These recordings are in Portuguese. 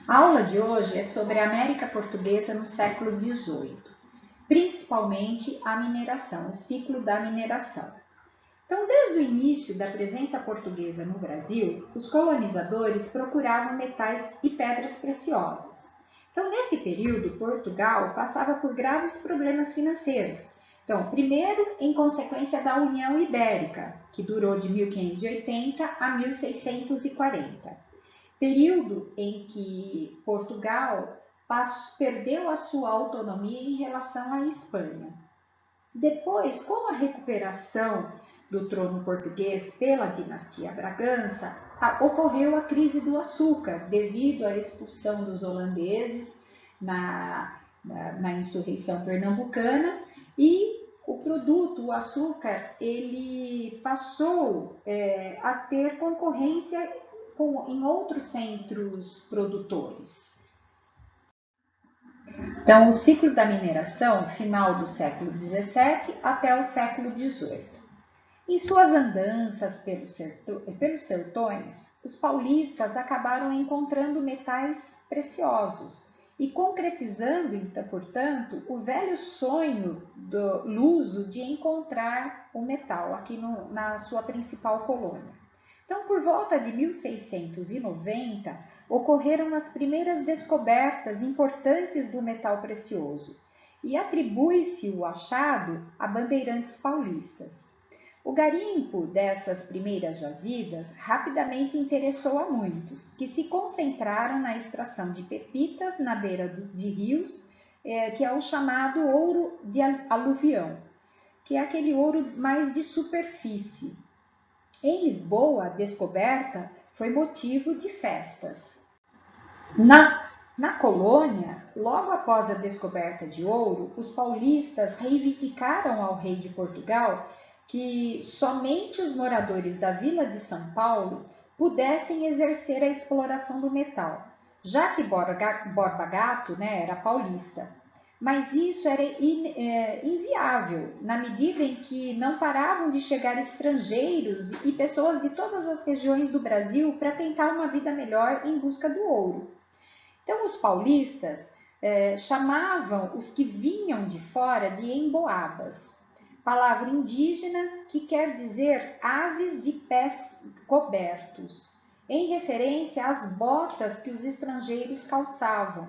A aula de hoje é sobre a América Portuguesa no século XVIII, principalmente a mineração, o ciclo da mineração. Então, desde o início da presença portuguesa no Brasil, os colonizadores procuravam metais e pedras preciosas. Então, nesse período, Portugal passava por graves problemas financeiros. Então, primeiro, em consequência da União Ibérica, que durou de 1580 a 1640, período em que Portugal perdeu a sua autonomia em relação à Espanha. Depois, com a recuperação do trono português pela dinastia Bragança, ocorreu a crise do açúcar, devido à expulsão dos holandeses na insurreição pernambucana, e o produto, o açúcar, ele passou a ter concorrência em outros centros produtores. Então, o ciclo da mineração, final do século XVII até o século XVIII. Em suas andanças pelos sertões, os paulistas acabaram encontrando metais preciosos e concretizando, portanto, o velho sonho do luso de encontrar o metal aqui na sua principal colônia. Então, por volta de 1690, ocorreram as primeiras descobertas importantes do metal precioso e atribui-se o achado a bandeirantes paulistas. O garimpo dessas primeiras jazidas rapidamente interessou a muitos, que se concentraram na extração de pepitas na beira de rios, que é o chamado ouro de aluvião, que é aquele ouro mais de superfície. Em Lisboa, a descoberta foi motivo de festas. Na colônia, logo após a descoberta de ouro, os paulistas reivindicaram ao rei de Portugal que somente os moradores da vila de São Paulo pudessem exercer a exploração do metal, já que Borba Gato, era paulista. Mas isso era inviável, na medida em que não paravam de chegar estrangeiros e pessoas de todas as regiões do Brasil para tentar uma vida melhor em busca do ouro. Então, os paulistas chamavam os que vinham de fora de emboabas, palavra indígena que quer dizer aves de pés cobertos, em referência às botas que os estrangeiros calçavam.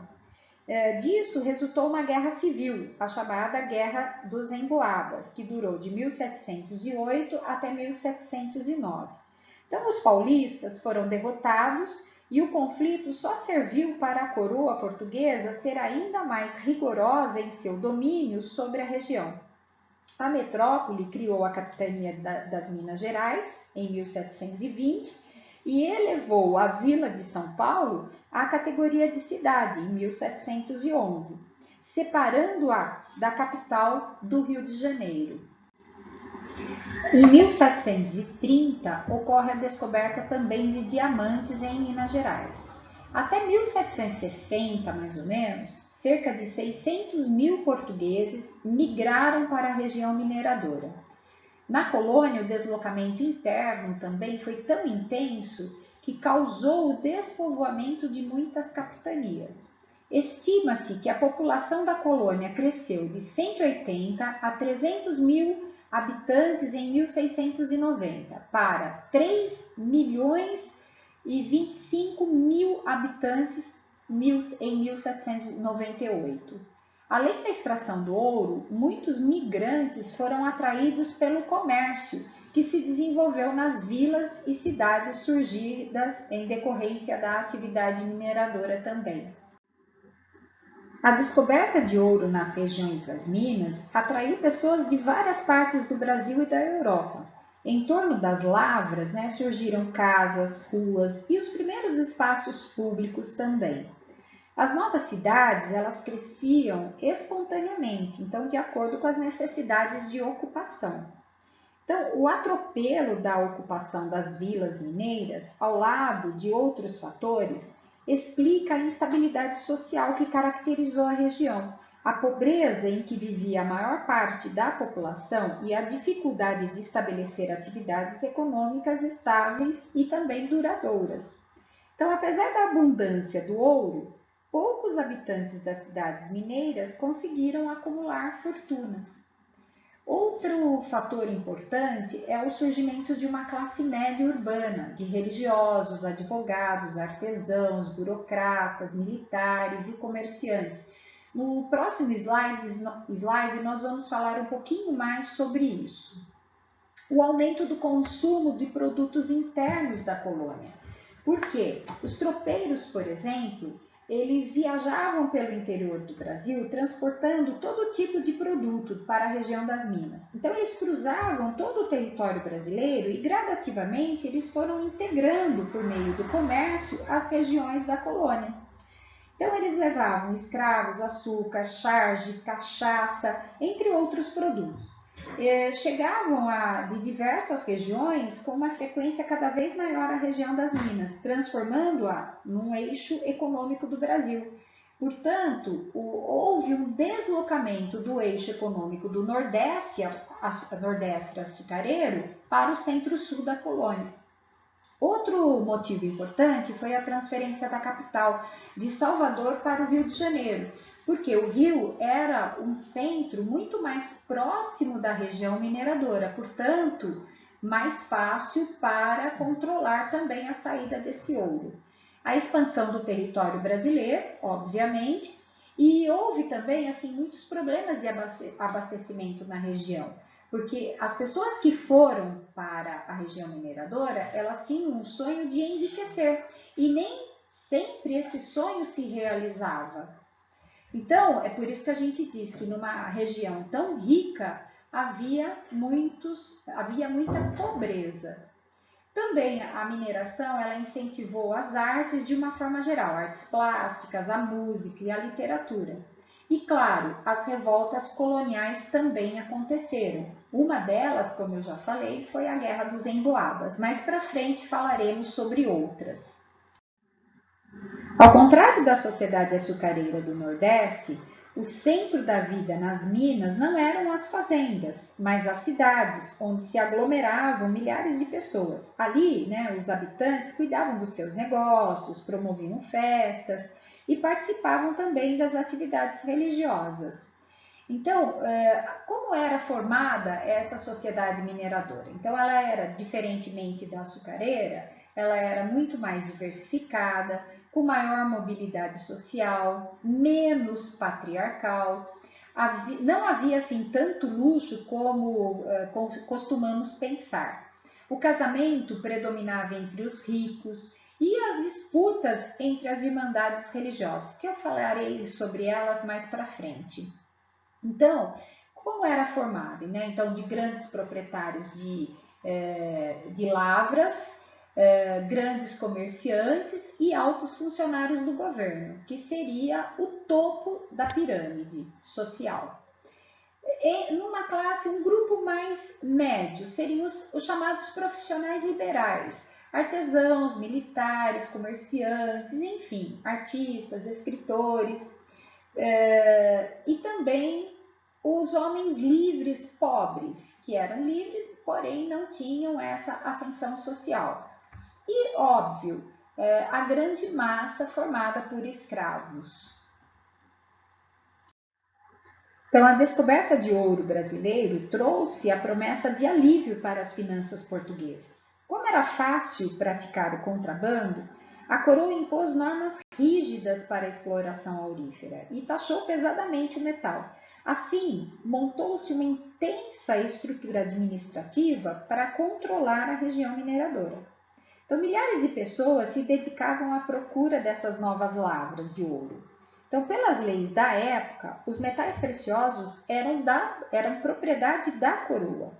Disso resultou uma guerra civil, a chamada Guerra dos Emboabas, que durou de 1708 até 1709. Então, os paulistas foram derrotados e o conflito só serviu para a coroa portuguesa ser ainda mais rigorosa em seu domínio sobre a região. A metrópole criou a capitania das Minas Gerais em 1720 e elevou a Vila de São Paulo à categoria de cidade em 1711, separando-a da capital do Rio de Janeiro. Em 1730, ocorre a descoberta também de diamantes em Minas Gerais. Até 1760, mais ou menos, cerca de 600 mil portugueses migraram para a região mineradora. Na colônia, o deslocamento interno também foi tão intenso que causou o despovoamento de muitas capitanias. Estima-se que a população da colônia cresceu de 180 a 300 mil habitantes em 1690 para 3 milhões e 25 mil habitantes em 1798. Além da extração do ouro, muitos migrantes foram atraídos pelo comércio, que se desenvolveu nas vilas e cidades surgidas em decorrência da atividade mineradora também. A descoberta de ouro nas regiões das minas atraiu pessoas de várias partes do Brasil e da Europa. Em torno das lavras, surgiram casas, ruas e os primeiros espaços públicos também. As novas cidades, elas cresciam espontaneamente, então de acordo com as necessidades de ocupação. Então, o atropelo da ocupação das vilas mineiras, ao lado de outros fatores, explica a instabilidade social que caracterizou a região, a pobreza em que vivia a maior parte da população e a dificuldade de estabelecer atividades econômicas estáveis e também duradouras. Então, apesar da abundância do ouro, poucos habitantes das cidades mineiras conseguiram acumular fortunas. Outro fator importante é o surgimento de uma classe média urbana, de religiosos, advogados, artesãos, burocratas, militares e comerciantes. No próximo slide, nós vamos falar um pouquinho mais sobre isso. O aumento do consumo de produtos internos da colônia. Por quê? Os tropeiros, por exemplo, eles viajavam pelo interior do Brasil transportando todo tipo de produto para a região das Minas. Então, eles cruzavam todo o território brasileiro e, gradativamente, eles foram integrando, por meio do comércio, as regiões da colônia. Então, eles levavam escravos, açúcar, charge, cachaça, entre outros produtos. Chegavam de diversas regiões com uma frequência cada vez maior à região das Minas, transformando-a num eixo econômico do Brasil. Portanto, houve um deslocamento do eixo econômico do Nordeste açucareiro para o centro-sul da colônia. Outro motivo importante foi a transferência da capital de Salvador para o Rio de Janeiro, porque o Rio era um centro muito mais próximo da região mineradora, portanto, mais fácil para controlar também a saída desse ouro. A expansão do território brasileiro, obviamente, e houve também muitos problemas de abastecimento na região. Porque as pessoas que foram para a região mineradora, elas tinham um sonho de enriquecer e nem sempre esse sonho se realizava. Então, é por isso que a gente diz que numa região tão rica havia muita pobreza. Também a mineração, ela incentivou as artes de uma forma geral, artes plásticas, a música e a literatura. E claro, as revoltas coloniais também aconteceram. Uma delas, como eu já falei, foi a Guerra dos Emboabas. Mais para frente falaremos sobre outras. Ao contrário da sociedade açucareira do Nordeste, o centro da vida nas minas não eram as fazendas, mas as cidades, onde se aglomeravam milhares de pessoas. Ali, os habitantes cuidavam dos seus negócios, promoviam festas e participavam também das atividades religiosas. Então, como era formada essa sociedade mineradora? Então, ela era, diferentemente da açucareira, ela era muito mais diversificada, com maior mobilidade social, menos patriarcal. Não havia tanto luxo como costumamos pensar. O casamento predominava entre os ricos e as disputas entre as irmandades religiosas, que eu falarei sobre elas mais para frente. Então, como era formada? Então, de grandes proprietários de lavras, grandes comerciantes e altos funcionários do governo, que seria o topo da pirâmide social. E numa classe, um grupo mais médio, seriam os chamados profissionais liberais, artesãos, militares, comerciantes, enfim, artistas, escritores, e também os homens livres pobres, que eram livres, porém não tinham essa ascensão social. E, óbvio, a grande massa formada por escravos. Então, a descoberta de ouro brasileiro trouxe a promessa de alívio para as finanças portuguesas. Como era fácil praticar o contrabando, a coroa impôs normas rígidas para a exploração aurífera e taxou pesadamente o metal. Assim, montou-se uma intensa estrutura administrativa para controlar a região mineradora. Então, milhares de pessoas se dedicavam à procura dessas novas lavras de ouro. Então, pelas leis da época, os metais preciosos eram propriedade da coroa.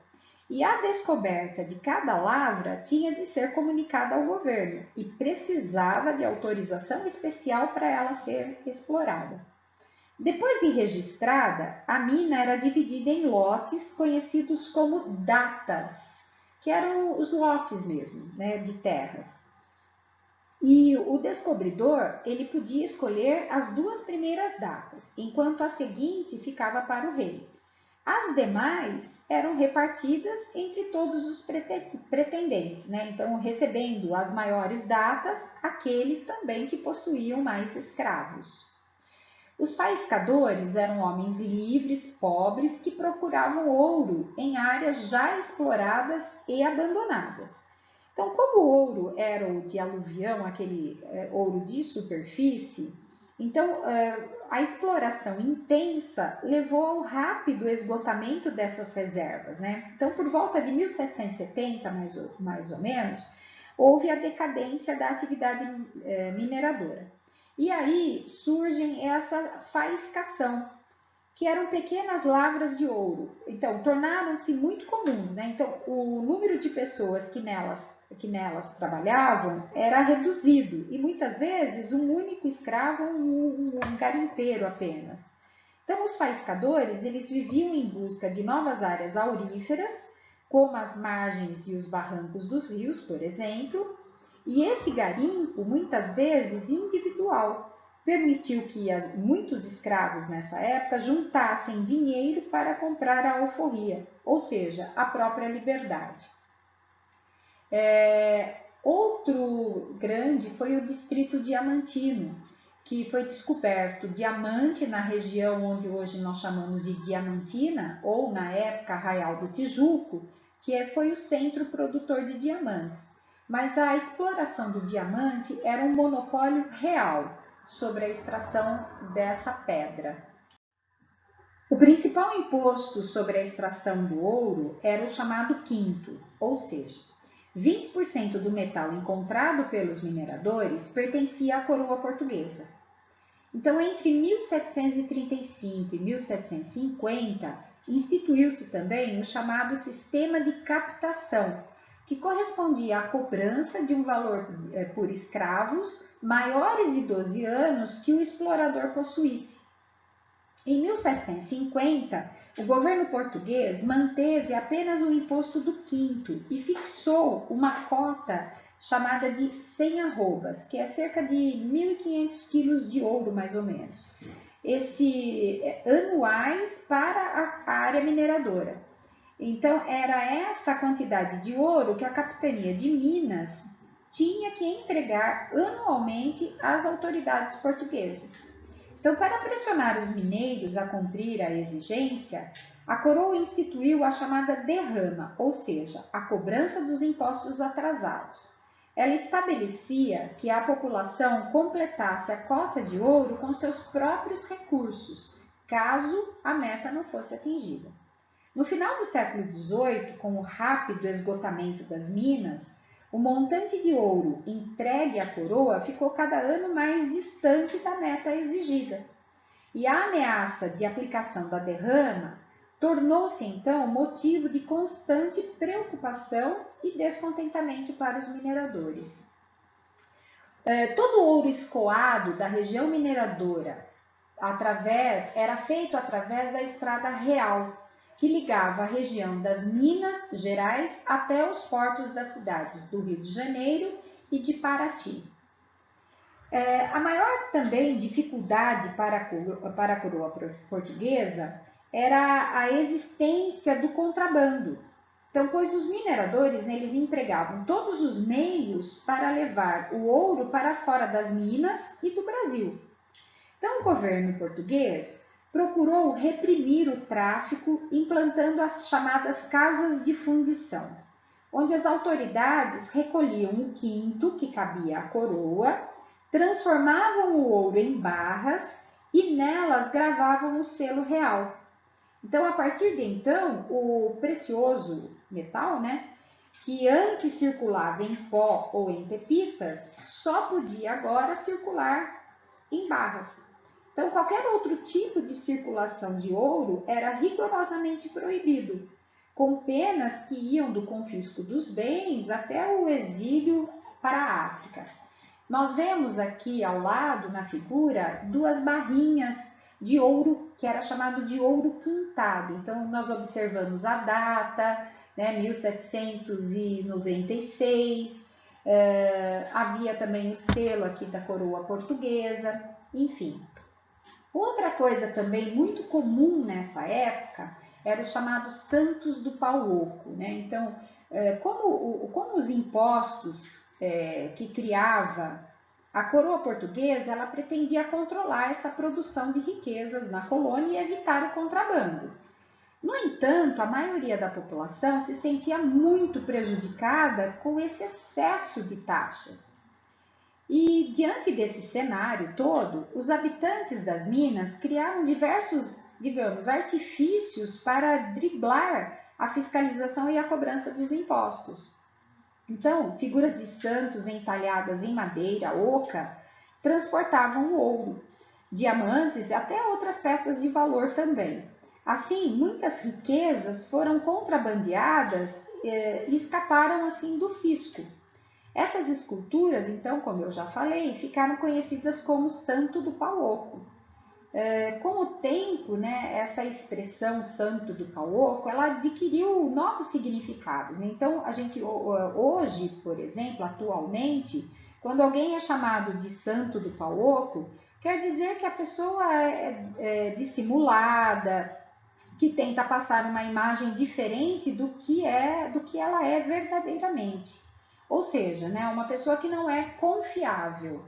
E a descoberta de cada lavra tinha de ser comunicada ao governo e precisava de autorização especial para ela ser explorada. Depois de registrada, a mina era dividida em lotes conhecidos como datas, que eram os lotes mesmo, de terras. E o descobridor, ele podia escolher as duas primeiras datas, enquanto a seguinte ficava para o rei. As demais eram repartidas entre todos os pretendentes, né? Então, recebendo as maiores datas, aqueles também que possuíam mais escravos. Os faiscadores eram homens livres, pobres, que procuravam ouro em áreas já exploradas e abandonadas. Então, como o ouro era o de aluvião, aquele ouro de superfície, então a exploração intensa levou ao rápido esgotamento dessas reservas, né? Então, por volta de 1770, mais ou menos, houve a decadência da atividade mineradora. E aí surgem essa faiscação, que eram pequenas lavras de ouro. Então, tornaram-se muito comuns, né? Então, o número de pessoas que nelas trabalhavam era reduzido e muitas vezes um único escravo, um garimpeiro apenas. Então, os faiscadores, eles viviam em busca de novas áreas auríferas, como as margens e os barrancos dos rios, por exemplo, e esse garimpo, muitas vezes individual, permitiu que muitos escravos nessa época juntassem dinheiro para comprar a alforria, ou seja, a própria liberdade. Outro grande foi o distrito diamantino, que foi descoberto diamante na região onde hoje nós chamamos de Diamantina, ou na época Arraial do Tijuco, que foi o centro produtor de diamantes. Mas a exploração do diamante era um monopólio real sobre a extração dessa pedra. O principal imposto sobre a extração do ouro era o chamado quinto, ou seja, 20% do metal encontrado pelos mineradores pertencia à coroa portuguesa. Então, entre 1735 e 1750, instituiu-se também o chamado sistema de captação, que correspondia à cobrança de um valor por escravos maiores de 12 anos que o explorador possuísse. Em 1750, o governo português manteve apenas o imposto do quinto e fixou uma cota chamada de 100 arrobas, que é cerca de 1.500 quilos de ouro, mais ou menos, anuais para a área mineradora. Então, era essa quantidade de ouro que a Capitania de Minas tinha que entregar anualmente às autoridades portuguesas. Então, para pressionar os mineiros a cumprir a exigência, a coroa instituiu a chamada derrama, ou seja, a cobrança dos impostos atrasados. Ela estabelecia que a população completasse a cota de ouro com seus próprios recursos, caso a meta não fosse atingida. No final do século XVIII, com o rápido esgotamento das minas, o montante de ouro entregue à coroa ficou cada ano mais distante da meta exigida. E a ameaça de aplicação da derrama tornou-se então motivo de constante preocupação e descontentamento para os mineradores. Todo o ouro escoado da região mineradora era feito através da Estrada Real, que ligava a região das Minas Gerais até os portos das cidades do Rio de Janeiro e de Paraty. A maior também dificuldade para a coroa portuguesa era a existência do contrabando. Então, pois os mineradores, eles empregavam todos os meios para levar o ouro para fora das minas e do Brasil. Então, o governo português procurou reprimir o tráfico, implantando as chamadas casas de fundição, onde as autoridades recolhiam o quinto que cabia à coroa, transformavam o ouro em barras e nelas gravavam o selo real. Então, a partir de então, o precioso metal, que antes circulava em pó ou em pepitas, só podia agora circular em barras. Então, qualquer outro tipo de circulação de ouro era rigorosamente proibido, com penas que iam do confisco dos bens até o exílio para a África. Nós vemos aqui ao lado, na figura, duas barrinhas de ouro, que era chamado de ouro quintado. Então, nós observamos a data, 1796, havia também o selo aqui da coroa portuguesa, enfim. Outra coisa também muito comum nessa época eram os chamados santos do pau oco, né? Então, como os impostos que criava a coroa portuguesa, ela pretendia controlar essa produção de riquezas na colônia e evitar o contrabando. No entanto, a maioria da população se sentia muito prejudicada com esse excesso de taxas. E diante desse cenário todo, os habitantes das minas criaram diversos, digamos, artifícios para driblar a fiscalização e a cobrança dos impostos. Então, figuras de santos entalhadas em madeira, oca, transportavam o ouro, diamantes e até outras peças de valor também. Assim, muitas riquezas foram contrabandeadas e escaparam assim do fisco. Essas esculturas, então, como eu já falei, ficaram conhecidas como Santo do Pau Oco. Com o tempo, né, essa expressão Santo do Pau Oco, ela adquiriu novos significados. Então, a gente hoje, por exemplo, atualmente, quando alguém é chamado de Santo do Pau Oco, quer dizer que a pessoa é dissimulada, que tenta passar uma imagem diferente do que ela é verdadeiramente. Ou seja, né, uma pessoa que não é confiável.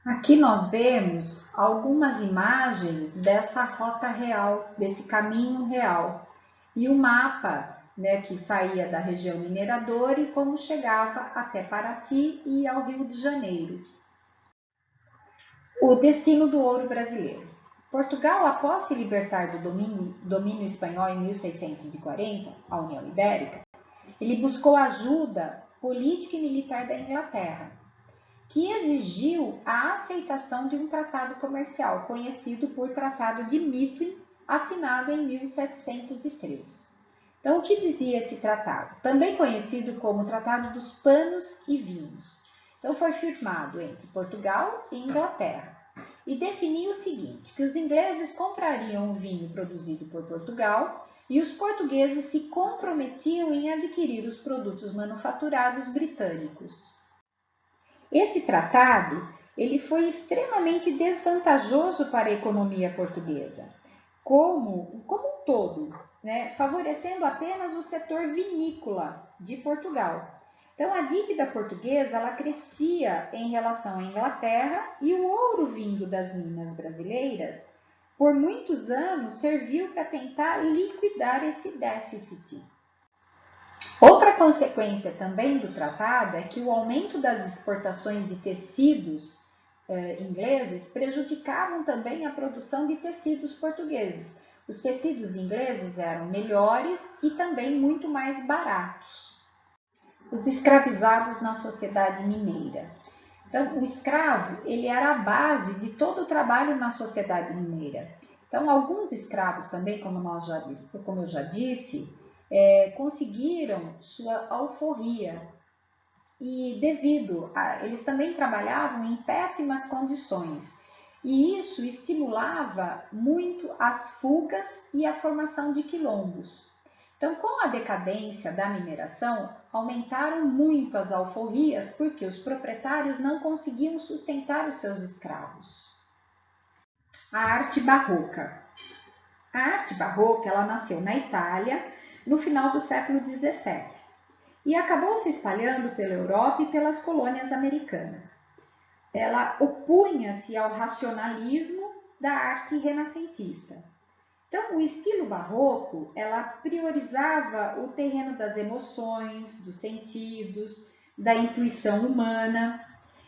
Aqui nós vemos algumas imagens dessa rota real, desse caminho real, e o mapa, né, que saía da região mineradora e como chegava até Paraty e ao Rio de Janeiro. O destino do ouro brasileiro. Portugal, após se libertar do domínio espanhol em 1640, a União Ibérica, ele buscou ajuda política e militar da Inglaterra, que exigiu a aceitação de um tratado comercial, conhecido por Tratado de Methuen, assinado em 1703. Então, o que dizia esse tratado? Também conhecido como Tratado dos Panos e Vinhos. Então, foi firmado entre Portugal e Inglaterra e definia o seguinte, que os ingleses comprariam o vinho produzido por Portugal e os portugueses se comprometiam em adquirir os produtos manufaturados britânicos. Esse tratado ele foi extremamente desvantajoso para a economia portuguesa, como um todo, né? Favorecendo apenas o setor vinícola de Portugal. Então, a dívida portuguesa ela crescia em relação à Inglaterra e o ouro vindo das minas brasileiras, por muitos anos, serviu para tentar liquidar esse déficit. Outra consequência também do tratado é que o aumento das exportações de tecidos ingleses prejudicavam também a produção de tecidos portugueses. Os tecidos ingleses eram melhores e também muito mais baratos. Os escravizados na sociedade mineira. Então, o escravo ele era a base de todo o trabalho na sociedade mineira. Então, alguns escravos também, como eu já disse, conseguiram sua alforria e eles também trabalhavam em péssimas condições e isso estimulava muito as fugas e a formação de quilombos. Então, com a decadência da mineração, aumentaram muito as alforrias porque os proprietários não conseguiam sustentar os seus escravos. A arte barroca. A arte barroca ela nasceu na Itália no final do século XVII e acabou se espalhando pela Europa e pelas colônias americanas. Ela opunha-se ao racionalismo da arte renascentista. Então, o estilo barroco, ela priorizava o terreno das emoções, dos sentidos, da intuição humana.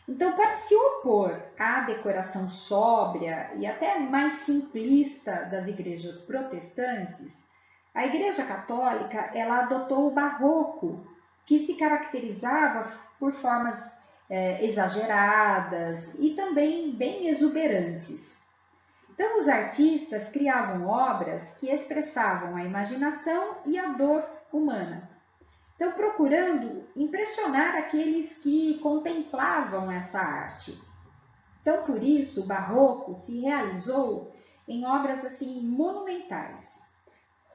Então, para se opor à decoração sóbria e até mais simplista das igrejas protestantes, a Igreja Católica ela adotou o barroco, que se caracterizava por formas exageradas e também bem exuberantes. Então, os artistas criavam obras que expressavam a imaginação e a dor humana. Então, procurando impressionar aqueles que contemplavam essa arte. Então, por isso, o barroco se realizou em obras assim monumentais.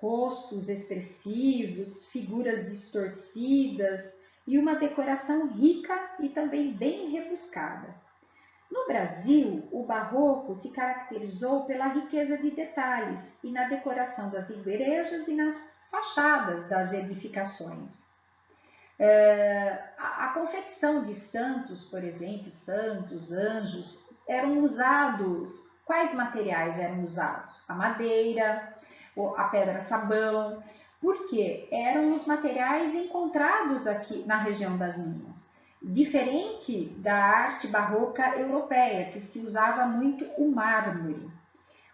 Rostos expressivos, figuras distorcidas e uma decoração rica e também bem rebuscada. No Brasil, o barroco se caracterizou pela riqueza de detalhes e na decoração das igrejas e nas fachadas das edificações. A confecção de santos, por exemplo, santos, anjos, eram usados. Quais materiais eram usados? A madeira, a pedra-sabão, porque eram os materiais encontrados aqui na região das Minas. Diferente da arte barroca europeia, que se usava muito o mármore.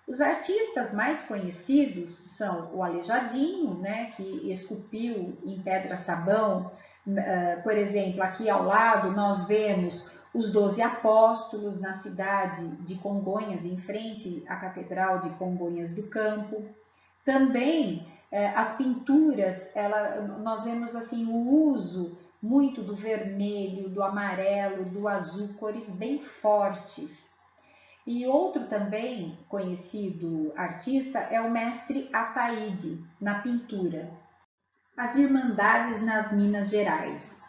Os artistas mais conhecidos são o Aleijadinho, né, que esculpiu em pedra-sabão. Por exemplo, aqui ao lado nós vemos os 12 apóstolos na cidade de Congonhas, em frente à Catedral de Congonhas do Campo. Também as pinturas, nós vemos assim o uso muito do vermelho, do amarelo, do azul, cores bem fortes. E outro também conhecido artista é o mestre Ataíde, na pintura. As Irmandades nas Minas Gerais.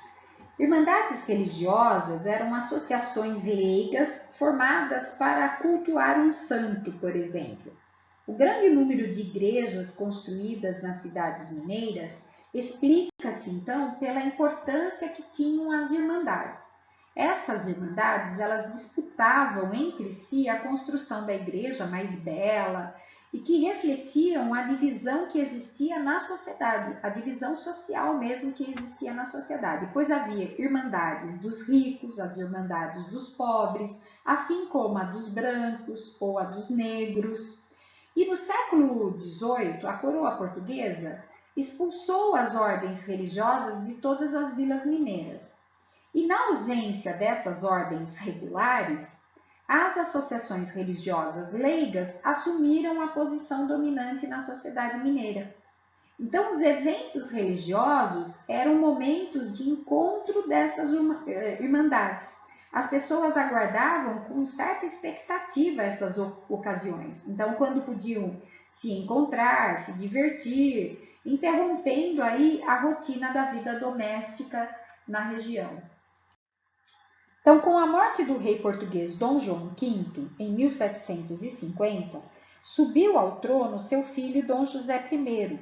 Irmandades religiosas eram associações leigas formadas para cultuar um santo, por exemplo. O grande número de igrejas construídas nas cidades mineiras explica-se, então, pela importância que tinham as irmandades. Essas irmandades, elas disputavam entre si a construção da igreja mais bela e que refletiam a divisão que existia na sociedade, a divisão social mesmo que existia na sociedade, pois havia irmandades dos ricos, as irmandades dos pobres, assim como a dos brancos ou a dos negros. E no século XVIII, a coroa portuguesa expulsou as ordens religiosas de todas as vilas mineiras. E na ausência dessas ordens regulares, as associações religiosas leigas assumiram a posição dominante na sociedade mineira. Então, os eventos religiosos eram momentos de encontro dessas irmandades. As pessoas aguardavam com certa expectativa essas ocasiões. Então, quando podiam se encontrar, se divertir, interrompendo aí a rotina da vida doméstica na região. Então, com a morte do rei português Dom João V, em 1750, subiu ao trono seu filho Dom José I,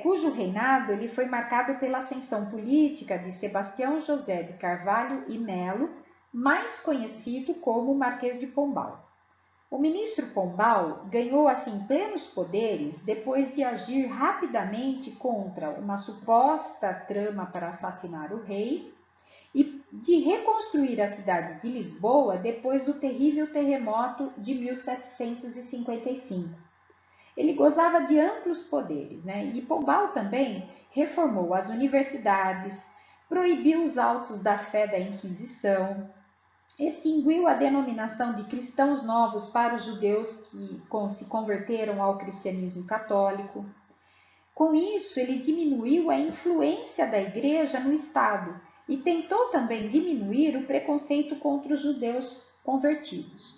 cujo reinado ele foi marcado pela ascensão política de Sebastião José de Carvalho e Melo, mais conhecido como Marquês de Pombal. O ministro Pombal ganhou assim plenos poderes depois de agir rapidamente contra uma suposta trama para assassinar o rei e de reconstruir a cidade de Lisboa depois do terrível terremoto de 1755. Ele gozava de amplos poderes, né? E Pombal também reformou as universidades, proibiu os autos da fé da Inquisição, extinguiu a denominação de cristãos novos para os judeus que se converteram ao cristianismo católico. Com isso, ele diminuiu a influência da igreja no Estado e tentou também diminuir o preconceito contra os judeus convertidos.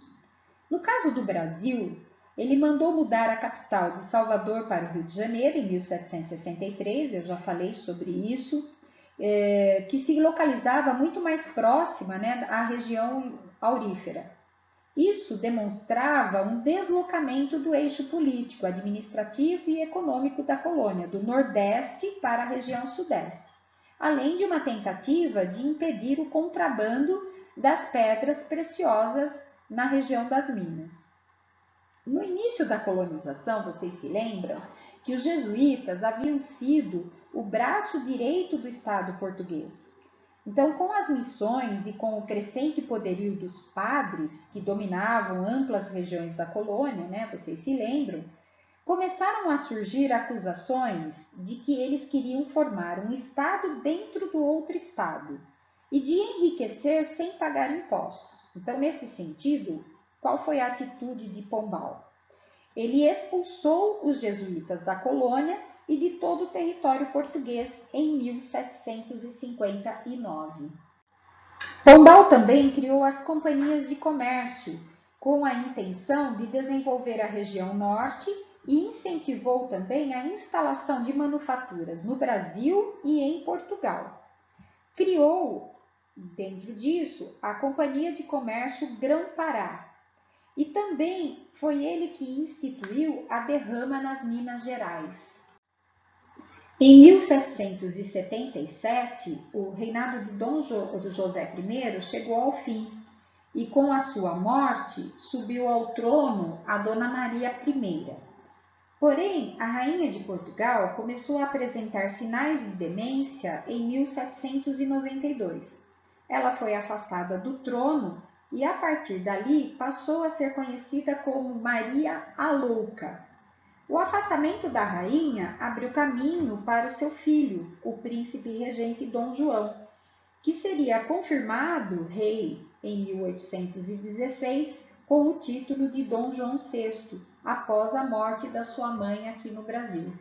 No caso do Brasil, ele mandou mudar a capital de Salvador para o Rio de Janeiro em 1763, eu já falei sobre isso, que se localizava muito mais próxima, né, à região aurífera. Isso demonstrava um deslocamento do eixo político, administrativo e econômico da colônia, do Nordeste para a região Sudeste, além de uma tentativa de impedir o contrabando das pedras preciosas na região das Minas. No início da colonização, vocês se lembram que os jesuítas haviam sido o braço direito do Estado português. Então, com as missões e com o crescente poderio dos padres, que dominavam amplas regiões da colônia, né, vocês se lembram, começaram a surgir acusações de que eles queriam formar um Estado dentro do outro Estado e de enriquecer sem pagar impostos. Então, nesse sentido, qual foi a atitude de Pombal? Ele expulsou os jesuítas da colônia e de todo o território português em 1759. Pombal também criou as companhias de comércio, com a intenção de desenvolver a região norte e incentivou também a instalação de manufaturas no Brasil e em Portugal. Criou Dentro disso, a Companhia de Comércio Grão-Pará. E também foi ele que instituiu a derrama nas Minas Gerais. Em 1777, o reinado de do José I chegou ao fim e, com a sua morte, subiu ao trono a Dona Maria I. Porém, a rainha de Portugal começou a apresentar sinais de demência em 1792. Ela foi afastada do trono e, a partir dali, passou a ser conhecida como Maria a Louca. O afastamento da rainha abriu caminho para o seu filho, o príncipe regente Dom João, que seria confirmado rei em 1816 com o título de Dom João VI, após a morte da sua mãe aqui no Brasil.